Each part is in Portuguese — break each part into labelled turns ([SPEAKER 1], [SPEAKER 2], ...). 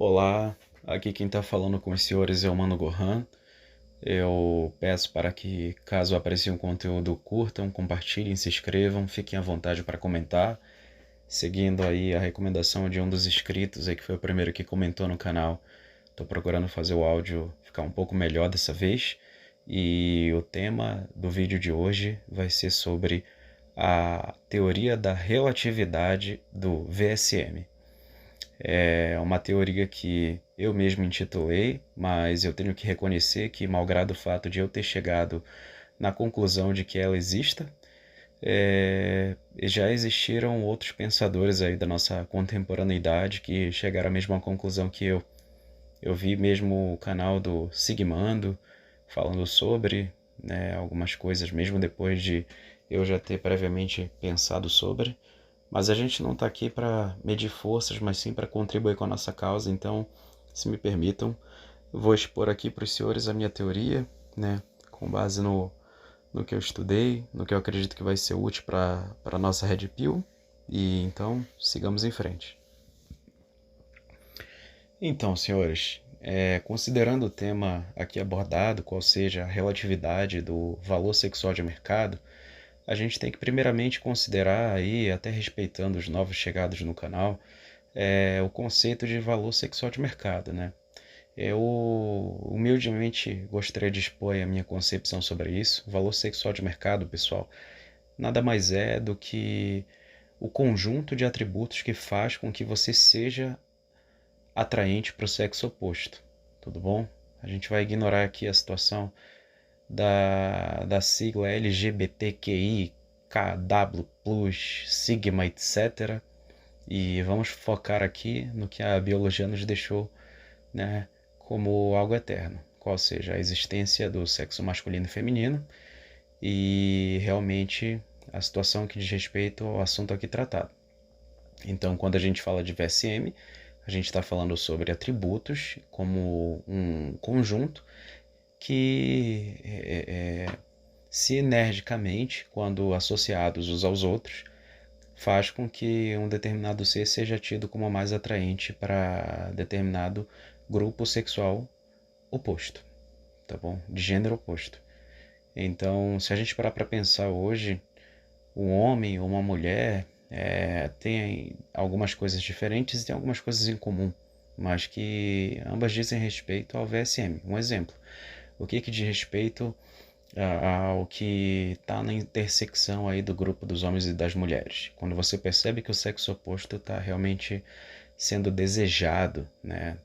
[SPEAKER 1] Olá, aqui quem está falando com os senhores é o Mano Gohan. Eu peço para que, caso aprecie um conteúdo, curtam, compartilhem, se inscrevam, fiquem à vontade para comentar, seguindo aí a recomendação de um dos inscritos aí, que foi o primeiro que comentou no canal. Estou procurando fazer o áudio ficar um pouco melhor dessa vez, e o tema do vídeo de hoje vai ser sobre a teoria da relatividade do VSM. É uma teoria que eu mesmo intitulei, mas eu tenho que reconhecer que, malgrado o fato de eu ter chegado na conclusão de que ela exista, já existiram outros pensadores aí da nossa contemporaneidade que chegaram à mesma conclusão que eu. Eu vi mesmo o canal do Sigmando falando sobre, né, algumas coisas, mesmo depois de eu já ter previamente pensado sobre. Mas a gente não está aqui para medir forças, mas sim para contribuir com a nossa causa. Então, se me permitam, eu vou expor aqui para os senhores a minha teoria, né, com base no que eu estudei, no que eu acredito que vai ser útil para a nossa Red Pill. E então, sigamos em frente. Então, senhores, considerando o tema aqui abordado, qual seja a relatividade do valor sexual de mercado, a gente tem que primeiramente considerar aí, até respeitando os novos chegados no canal, o conceito de valor sexual de mercado, né? Eu humildemente gostaria de expor a minha concepção sobre isso. O valor sexual de mercado, pessoal, nada mais é do que o conjunto de atributos que faz com que você seja atraente para o sexo oposto. Tudo bom? A gente vai ignorar aqui a situação da sigla LGBTQI, KW+, Sigma, etc. E vamos focar aqui no que a biologia nos deixou, né, como algo eterno, qual seja a existência do sexo masculino e feminino e realmente a situação que diz respeito ao assunto aqui tratado. Então, quando a gente fala de VSM, a gente está falando sobre atributos como um conjunto que sinergicamente, quando associados uns aos outros, faz com que um determinado ser seja tido como mais atraente para determinado grupo sexual oposto, tá bom? De gênero oposto. Então, se a gente parar para pensar hoje, um homem ou uma mulher tem algumas coisas diferentes e tem algumas coisas em comum, mas que ambas dizem respeito ao VSM. Um exemplo, o que diz respeito ao que está na intersecção aí do grupo dos homens e das mulheres. Quando você percebe que o sexo oposto está realmente sendo desejado, né,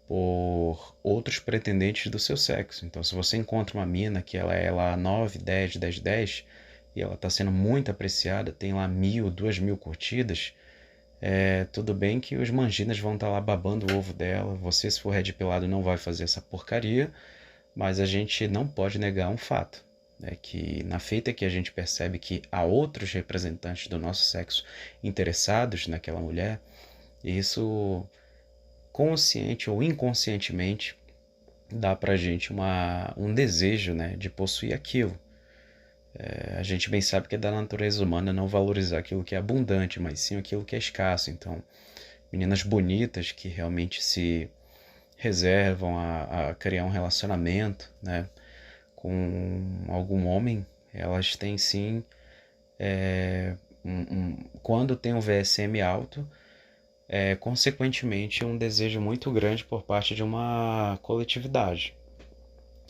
[SPEAKER 1] por outros pretendentes do seu sexo. Então, se você encontra uma mina que ela é lá 9, 10, 10, 10 e ela está sendo muito apreciada, tem lá 1.000, 2.000 curtidas, tudo bem que os manginas vão estar lá babando o ovo dela, você, se for red pilado, não vai fazer essa porcaria, mas a gente não pode negar um fato, né, que na feita que a gente percebe que há outros representantes do nosso sexo interessados naquela mulher, isso consciente ou inconscientemente dá pra gente um desejo, né, de possuir aquilo. A gente bem sabe que é da natureza humana não valorizar aquilo que é abundante, mas sim aquilo que é escasso. Então, meninas bonitas que realmente se reservam a criar um relacionamento, né, com algum homem, elas têm sim, quando tem um VSM alto, consequentemente um desejo muito grande por parte de uma coletividade.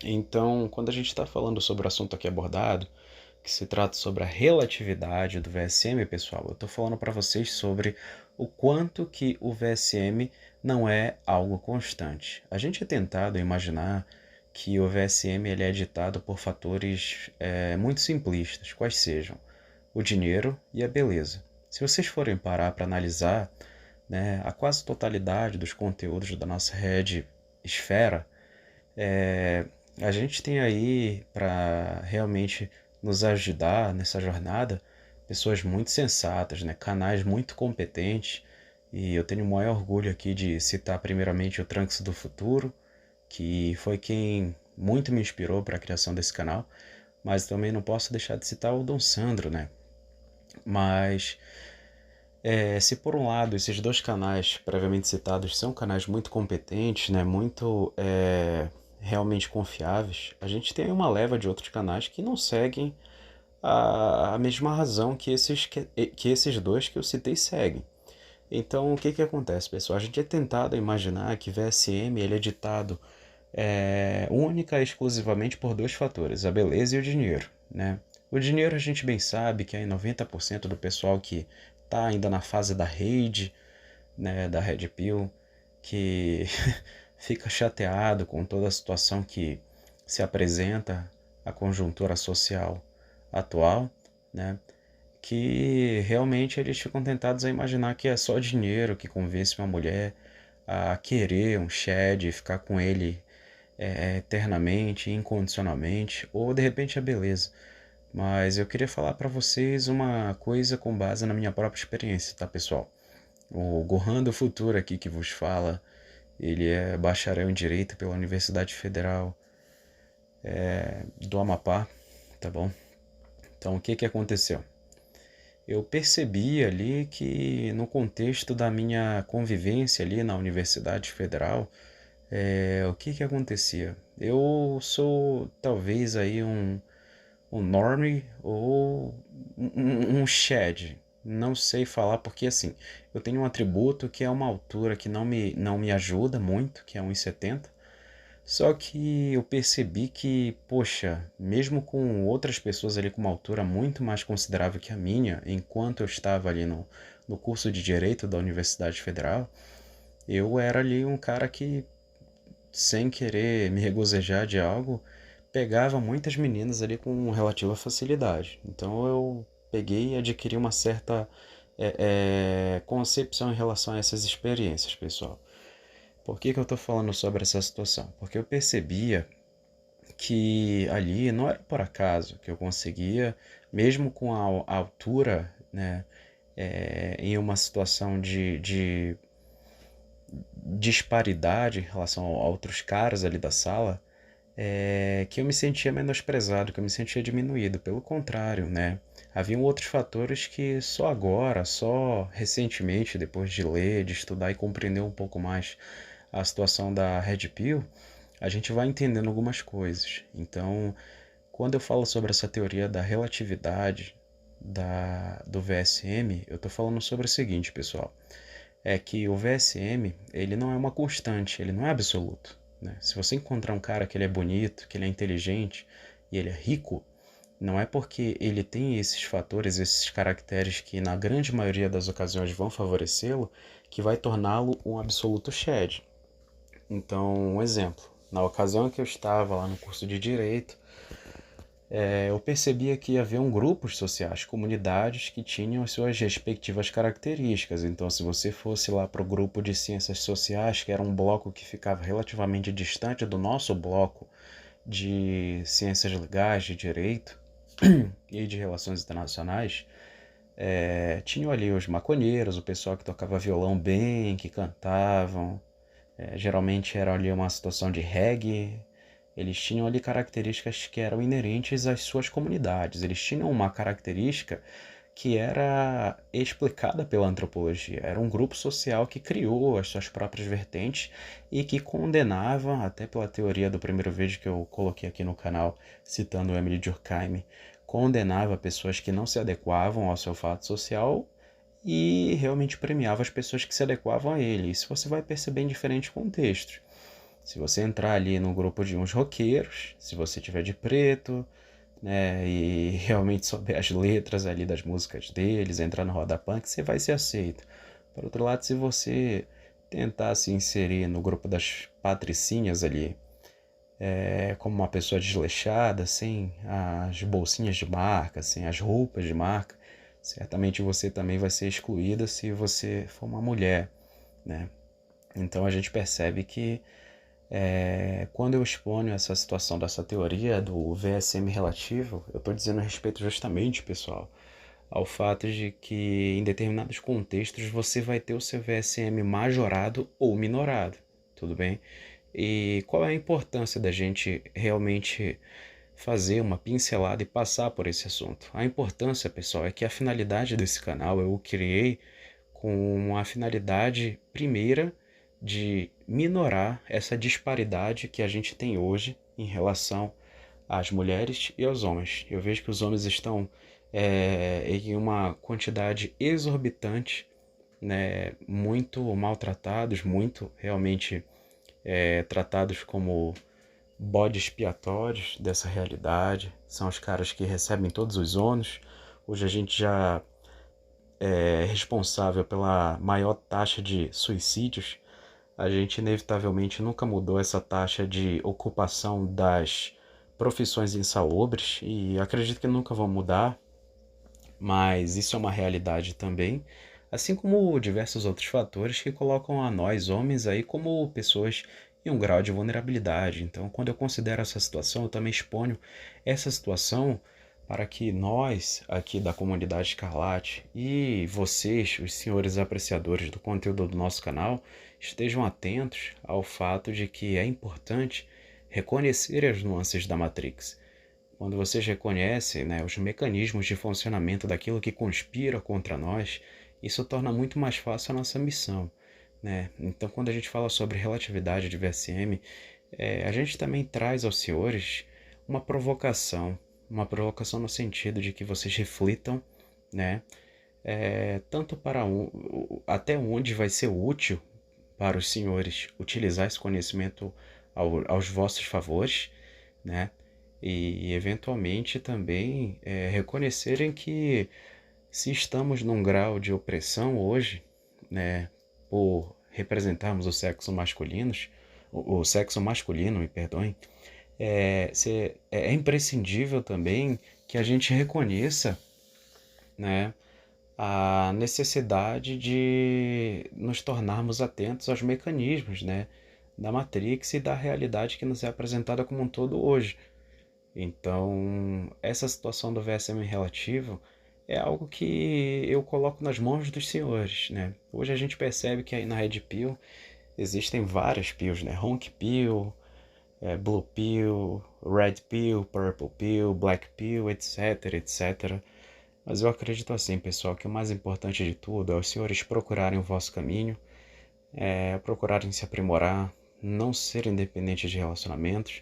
[SPEAKER 1] Então, quando a gente está falando sobre o assunto aqui abordado, que se trata sobre a relatividade do VSM, pessoal, eu estou falando para vocês sobre o quanto que o VSM não é algo constante. A gente é tentado imaginar que o VSM ele é ditado por fatores muito simplistas, quais sejam o dinheiro e a beleza. Se vocês forem parar para analisar, né, a quase totalidade dos conteúdos da nossa rede esfera, a gente tem aí para realmente nos ajudar nessa jornada pessoas muito sensatas, né, canais muito competentes, e eu tenho o maior orgulho aqui de citar primeiramente o Trunks do Futuro, que foi quem muito me inspirou para a criação desse canal, mas também não posso deixar de citar o Dom Sandro, né? Mas Se por um lado esses dois canais previamente citados são canais muito competentes, né, muito realmente confiáveis, a gente tem uma leva de outros canais que não seguem a mesma razão que esses dois que eu citei seguem. Então, o que que acontece, pessoal? A gente é tentado a imaginar que VSM ele é ditado única e exclusivamente por dois fatores, a beleza e o dinheiro, né? O dinheiro a gente bem sabe que é 90% do pessoal que está ainda na fase da rede, né, da Red Pill, que fica chateado com toda a situação que se apresenta, a conjuntura social atual, né? Que realmente eles ficam tentados a imaginar que é só dinheiro que convence uma mulher a querer um Shed e ficar com ele eternamente, incondicionalmente, ou de repente a beleza. Mas eu queria falar para vocês uma coisa com base na minha própria experiência, tá, pessoal? O Gohan do Futuro aqui que vos fala, ele é bacharel em Direito pela Universidade Federal do Amapá, tá bom? Então, o que que aconteceu? Eu percebi ali que no contexto da minha convivência ali na Universidade Federal, o que que acontecia? Eu sou talvez aí um normie ou um shed. Não sei falar porque assim, eu tenho um atributo que é uma altura que não me ajuda muito, que é 1,70. Só que eu percebi que, poxa, mesmo com outras pessoas ali com uma altura muito mais considerável que a minha, enquanto eu estava ali no curso de Direito da Universidade Federal, eu era ali um cara que, sem querer me regozijar de algo, pegava muitas meninas ali com relativa facilidade. Então eu peguei e adquiri uma certa concepção em relação a essas experiências, pessoal. Por que que eu estou falando sobre essa situação? Porque eu percebia que ali não era por acaso que eu conseguia, mesmo com a altura, né, em uma situação de disparidade em relação a outros caras ali da sala, que eu me sentia menosprezado, que eu me sentia diminuído. Pelo contrário, né? Haviam outros fatores que só agora, só recentemente, depois de ler, de estudar e compreender um pouco mais a situação da Red Pill, a gente vai entendendo algumas coisas. Então, quando eu falo sobre essa teoria da relatividade do VSM, eu estou falando sobre o seguinte, pessoal. É que o VSM, ele não é uma constante, ele não é absoluto, né? Se você encontrar um cara que ele é bonito, que ele é inteligente e ele é rico, não é porque ele tem esses fatores, esses caracteres que na grande maioria das ocasiões vão favorecê-lo, que vai torná-lo um absoluto shed. Então, um exemplo. Na ocasião que eu estava lá no curso de Direito, eu percebia que haviam grupos sociais, comunidades que tinham as suas respectivas características. Então, se você fosse lá para o grupo de ciências sociais, que era um bloco que ficava relativamente distante do nosso bloco de ciências legais, de direito e de relações internacionais, tinham ali os maconheiros, o pessoal que tocava violão bem, que cantavam. Geralmente era ali uma situação de reggae. Eles tinham ali características que eram inerentes às suas comunidades. Eles tinham uma característica que era explicada pela antropologia. Era um grupo social que criou as suas próprias vertentes e que condenava, até pela teoria do primeiro vídeo que eu coloquei aqui no canal, citando Emily Durkheim, condenava pessoas que não se adequavam ao seu fato social e realmente premiava as pessoas que se adequavam a ele. Isso você vai perceber em diferentes contextos. Se você entrar ali no grupo de uns roqueiros, se você tiver de preto, né, e realmente souber as letras ali das músicas deles, entrar no roda punk, você vai ser aceito. Por outro lado, se você tentar se inserir no grupo das patricinhas ali, como uma pessoa desleixada, sem as bolsinhas de marca, sem as roupas de marca, certamente você também vai ser excluída se você for uma mulher, né? Então a gente percebe que quando eu exponho essa situação dessa teoria do VSM relativo, eu estou dizendo a respeito justamente, pessoal, ao fato de que em determinados contextos você vai ter o seu VSM majorado ou minorado, tudo bem? E qual é a importância da gente realmente fazer uma pincelada e passar por esse assunto? A importância, pessoal, é que a finalidade desse canal eu o criei com a finalidade primeira de minorar essa disparidade que a gente tem hoje em relação às mulheres e aos homens. Eu vejo que os homens estão em uma quantidade exorbitante, né, muito maltratados, muito realmente tratados como bodes expiatórios dessa realidade. São os caras que recebem todos os ônus. Hoje a gente já é responsável pela maior taxa de suicídios. A gente inevitavelmente nunca mudou essa taxa de ocupação das profissões insalubres e acredito que nunca vão mudar, mas isso é uma realidade também, assim como diversos outros fatores que colocam a nós, homens, aí como pessoas em um grau de vulnerabilidade. Então, quando eu considero essa situação, eu também exponho essa situação para que nós, aqui da comunidade Escarlate, e vocês, os senhores apreciadores do conteúdo do nosso canal, estejam atentos ao fato de que é importante reconhecer as nuances da Matrix. Quando vocês reconhecem, né, os mecanismos de funcionamento daquilo que conspira contra nós, isso torna muito mais fácil a nossa missão, né? Então, quando a gente fala sobre relatividade de VSM, a gente também traz aos senhores uma provocação no sentido de que vocês reflitam, né, tanto para até onde vai ser útil para os senhores utilizar esse conhecimento aos vossos favores, né? E eventualmente também reconhecerem que se estamos num grau de opressão hoje, né, por representarmos o sexo masculino, me perdoem, é imprescindível também que a gente reconheça, né, a necessidade de nos tornarmos atentos aos mecanismos, né, da Matrix e da realidade que nos é apresentada como um todo hoje. Então, essa situação do VSM relativo é algo que eu coloco nas mãos dos senhores, né? Hoje a gente percebe que aí na Red Pill existem várias pills, né? Honk Pill, Blue Pill, Red Pill, Purple Pill, Black Pill, etc, etc. Mas eu acredito assim, pessoal, que o mais importante de tudo é os senhores procurarem o vosso caminho, procurarem se aprimorar, não serem dependentes de relacionamentos,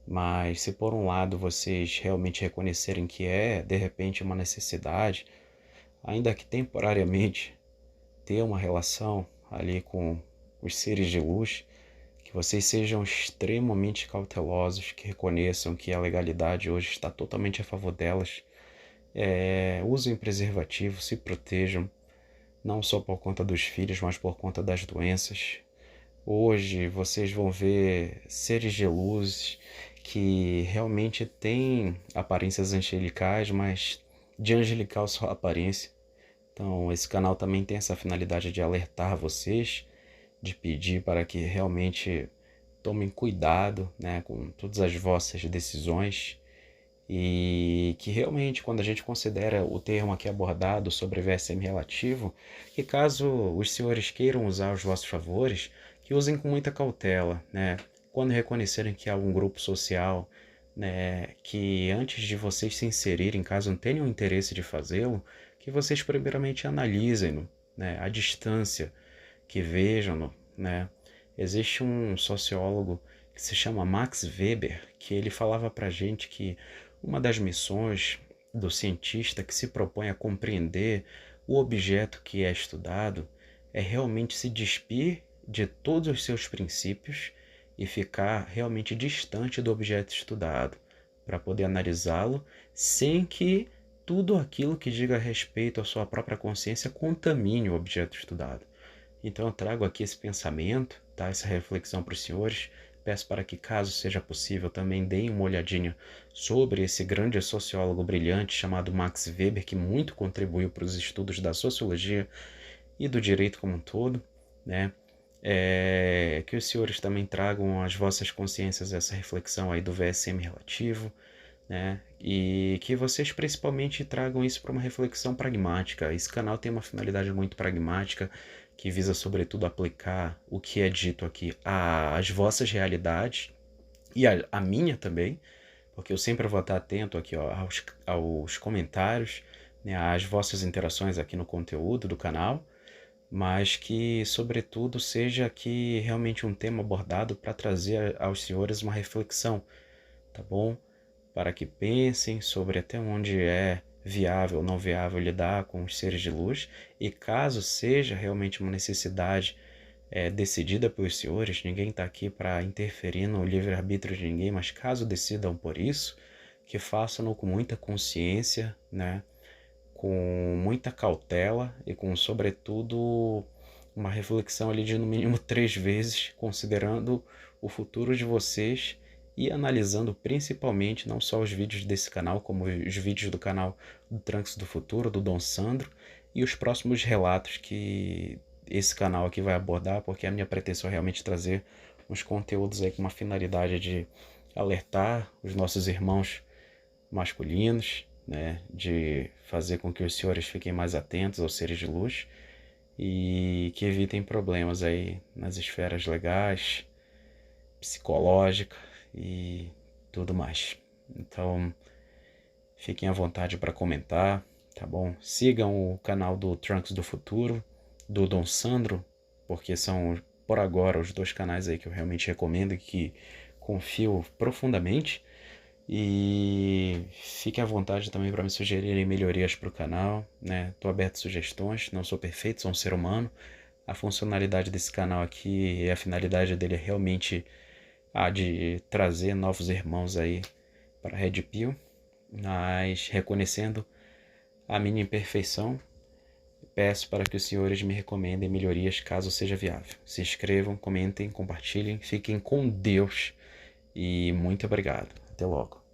[SPEAKER 1] mas se por um lado vocês realmente reconhecerem que de repente uma necessidade, ainda que temporariamente, ter uma relação ali com os seres de luz, que vocês sejam extremamente cautelosos, que reconheçam que a legalidade hoje está totalmente a favor delas, usem preservativo, se protejam, não só por conta dos filhos, mas por conta das doenças. Hoje vocês vão ver seres de luz que realmente têm aparências angelicais, mas de angelical só a aparência. Então, esse canal também tem essa finalidade de alertar vocês, de pedir para que realmente tomem cuidado, né, com todas as vossas decisões e que realmente, quando a gente considera o termo aqui abordado sobre VSM relativo, que caso os senhores queiram usar os vossos favores, que usem com muita cautela, né? Quando reconhecerem que há um grupo social, né, que antes de vocês se inserirem, caso não tenham interesse de fazê-lo, que vocês primeiramente analisem-no, né, à distância, que vejam-no, né? Existe um sociólogo que se chama Max Weber, que ele falava pra gente que uma das missões do cientista que se propõe a compreender o objeto que é estudado é realmente se despir de todos os seus princípios e ficar realmente distante do objeto estudado, para poder analisá-lo sem que tudo aquilo que diga respeito à sua própria consciência contamine o objeto estudado. Então eu trago aqui esse pensamento, tá? Essa reflexão para os senhores. Peço para que, caso seja possível, também deem uma olhadinha sobre esse grande sociólogo brilhante chamado Max Weber, que muito contribuiu para os estudos da sociologia e do direito como um todo, né? Que os senhores também tragam às vossas consciências essa reflexão aí do VSM relativo, né? E que vocês principalmente tragam isso para uma reflexão pragmática. Esse canal tem uma finalidade muito pragmática, que visa sobretudo aplicar o que é dito aqui às vossas realidades e a minha também, porque eu sempre vou estar atento aqui, ó, aos comentários, né, às vossas interações aqui no conteúdo do canal, mas que, sobretudo, seja aqui realmente um tema abordado para trazer aos senhores uma reflexão, tá bom? Para que pensem sobre até onde é viável ou não viável lidar com os seres de luz, e caso seja realmente uma necessidade decidida pelos senhores, ninguém está aqui para interferir no livre-arbítrio de ninguém, mas caso decidam por isso, que façam-no com muita consciência, né? Com muita cautela e com, sobretudo, uma reflexão ali de no mínimo 3 vezes, considerando o futuro de vocês e analisando principalmente não só os vídeos desse canal, como os vídeos do canal do Trunks do Futuro, do Dom Sandro, e os próximos relatos que esse canal aqui vai abordar, porque a minha pretensão é realmente trazer uns conteúdos aí com uma finalidade de alertar os nossos irmãos masculinos, né, de fazer com que os senhores fiquem mais atentos aos seres de luz e que evitem problemas aí nas esferas legais, psicológica e tudo mais. Então, fiquem à vontade para comentar, tá bom? Sigam o canal do Trunks do Futuro, do Dom Sandro, porque são por agora os 2 canais aí que eu realmente recomendo e que confio profundamente. E fiquem à vontade também para me sugerirem melhorias para o canal, né? Estou aberto a sugestões, não sou perfeito, sou um ser humano. A funcionalidade desse canal aqui e a finalidade dele é realmente a de trazer novos irmãos aí para a Red Pill, mas reconhecendo a minha imperfeição, peço para que os senhores me recomendem melhorias caso seja viável. Se inscrevam, comentem, compartilhem, fiquem com Deus e muito obrigado. Até logo.